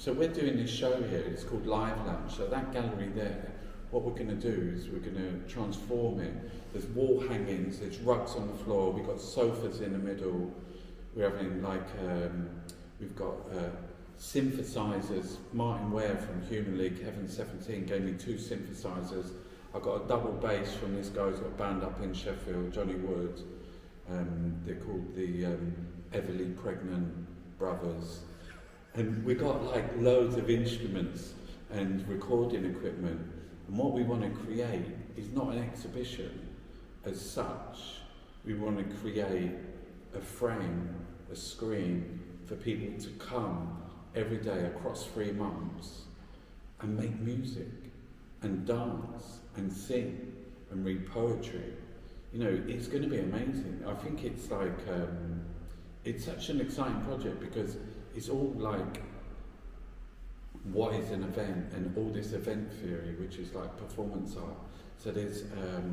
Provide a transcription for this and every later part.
So we're doing this show here, it's called Live Lounge. So that gallery there, what we're going to do is we're going to transform it. There's wall hangings, there's rugs on the floor, we've got sofas in the middle, we're having we've got synthesizers. Martin Ware from Human League, Heaven 17, gave me 2 synthesizers. I've got a double bass from this guy who's got a band up in Sheffield, Johnny Wood. They're called the Everly Pregnant Brothers. And we got like loads of instruments and recording equipment. And what we want to create is not an exhibition as such. We want to create a frame, a screen for people to come every day across 3 months and make music and dance and sing and read poetry. You know, it's going to be amazing. I think it's like, it's such an exciting project because it's all like, what is an event, and all this event theory, which is like performance art. So there's a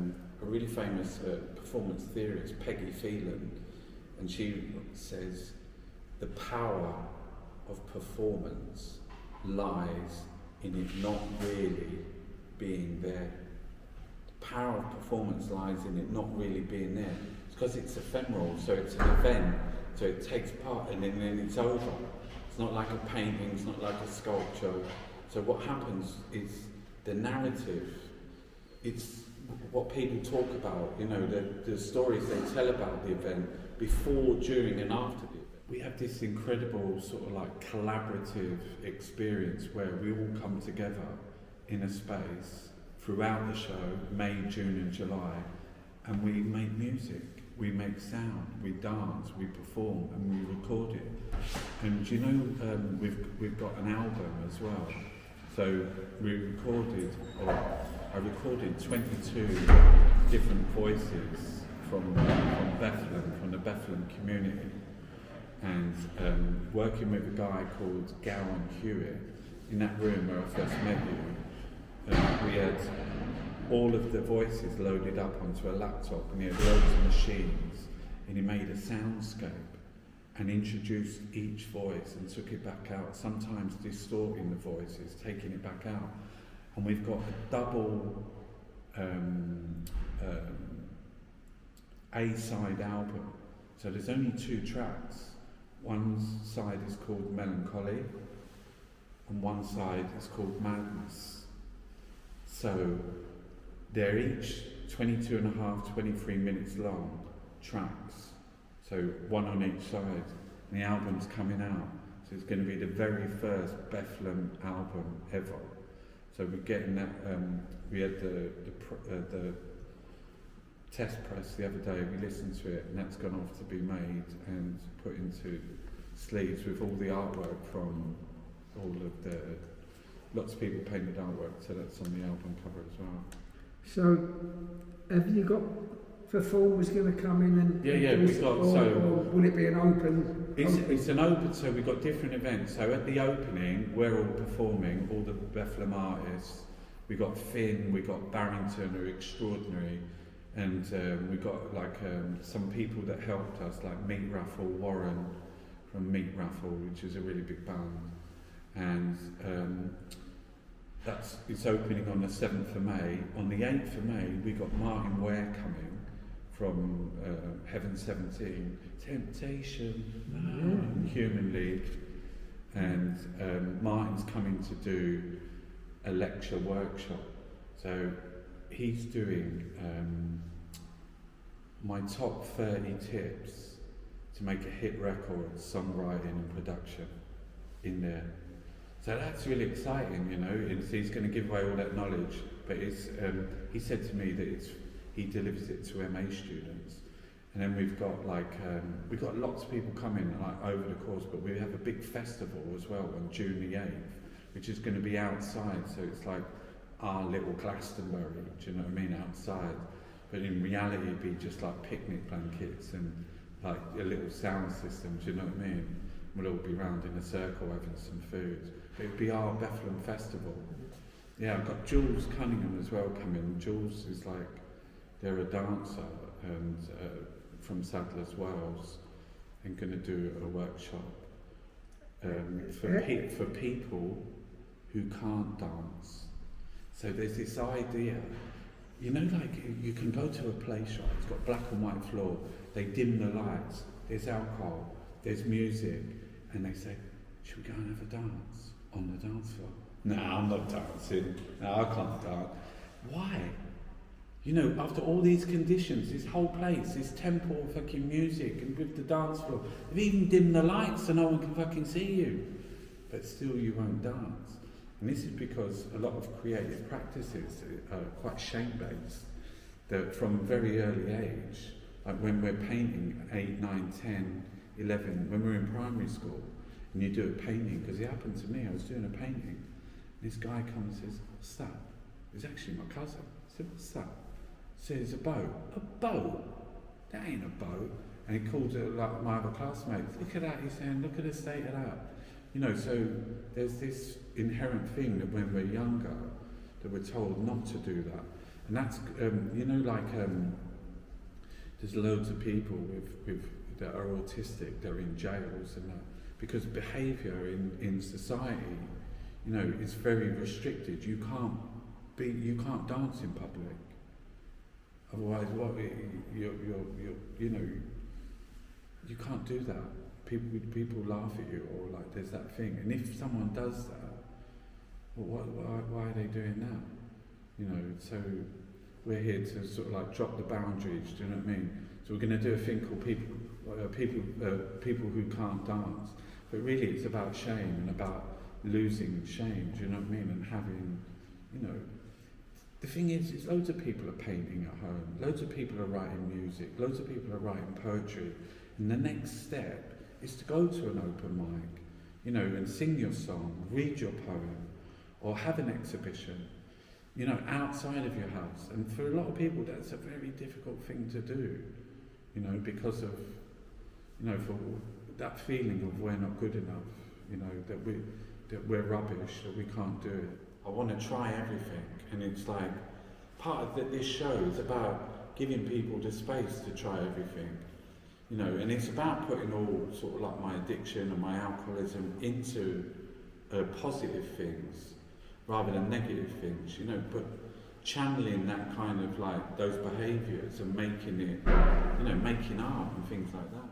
really famous performance theorist, Peggy Phelan, and she says the power of performance lies in it not really being there. The power of performance lies in it not really being there. It's because it's ephemeral, so it's an event, so it takes part and then it's over. It's not like a painting, it's not like a sculpture. So what happens is the narrative, it's what people talk about, you know, the stories they tell about the event before, during and after the event. We have this incredible sort of like collaborative experience where we all come together in a space throughout the show, May, June and July, and we make music, we make sound, we dance, we perform and we record it. And you know, we've got an album as well. So I recorded 22 different voices from Bethlem, from the Bethlem community, and working with a guy called Gowan Hewitt. In that room where I first met you, we had all of the voices loaded up onto a laptop, and he had loads of machines, and he made a soundscape and introduced each voice and took it back out, sometimes distorting the voices, taking it back out. And we've got a double A-side album. So there's only 2 tracks. One side is called Melancholy, and one side is called Madness. So they're each 22 and a half, 23 minutes long tracks. So one on each side. And the album's coming out. So it's going to be the very first Bethlem album ever. So we're getting that, we had the test press the other day, we listened to it, and that's gone off to be made and put into sleeves with all the artwork from all of the, lots of people painted artwork, so that's on the album cover as well. So, have you got performers going to come in and we've got, or will it be an open? It's an open, so we've got different events. So at the opening, we're all performing, all the Bethlem artists. We've got Finn, we've got Barrington, who are extraordinary, and we've got like some people that helped us, like Meat Raffle Warren from Meat Raffle, which is a really big band, and it's opening on the 7th of May. On the 8th of May, we got Martin Ware coming from Heaven 17, Temptation, Human League, and Martin's coming to do a lecture workshop. So he's doing my top 30 tips to make a hit record, songwriting and production in there. So that's really exciting, you know. He's going to give away all that knowledge, but he said to me that he delivers it to MA students. And then we've got we've got lots of people coming like over the course, but we have a big festival as well on June the 8th, which is going to be outside, so it's like our little Glastonbury, do you know what I mean, outside. But in reality it'd be just like picnic blankets and like a little sound system, do you know what I mean? We'll all be round in a circle having some food. It'd be our Bethlem festival. Yeah, I've got Jules Cunningham as well coming. Jules is like, they're a dancer and from Sadler's Wells, and going to do a workshop. for people who can't dance. So there's this idea, you know, like you can go to a place shop, it's got black and white floor, they dim the lights, there's alcohol, there's music, and they say, should we go and have a dance on the dance floor? No, I'm not dancing. No, I can't dance. Why? You know, after all these conditions, this whole place, this temple of fucking music and with the dance floor, they've even dimmed the lights so no one can fucking see you. But still you won't dance. And this is because a lot of creative practices are quite shame-based. That from a very early age, like when we're painting 8, 9, 10, 11, when we're in primary school, and you do a painting, because it happened to me, I was doing a painting, this guy comes and says, what's that? It's actually my cousin. I said, what's that? Says a boat. A boat? That ain't a boat. And he called it like my other classmates. Look at that, he's saying, look at the state of that. You know, so there's this inherent thing that when we're younger, that we're told not to do that. And that's, you know, like there's loads of people that are autistic, that are in jails and that, because behaviour in society, you know, is very restricted. You can't dance in public. Otherwise, what you know, you can't do that. People laugh at you, or like there's that thing. And if someone does that, well, why are they doing that? You know, so we're here to sort of like drop the boundaries. Do you know what I mean? So we're going to do a thing called people who can't dance. But really, it's about shame and about losing shame. Do you know what I mean? And having, you know. The thing is loads of people are painting at home, loads of people are writing music, loads of people are writing poetry, and the next step is to go to an open mic, you know, and sing your song, read your poem, or have an exhibition, you know, outside of your house. And for a lot of people, that's a very difficult thing to do, you know, because of, you know, for that feeling of we're not good enough, you know, that we're rubbish, that we can't do it. I want to try everything, and it's like part of this show is about giving people the space to try everything, you know, and it's about putting all sort of like my addiction and my alcoholism into positive things rather than negative things, you know, but channeling that kind of like those behaviours and making it, you know, making art and things like that.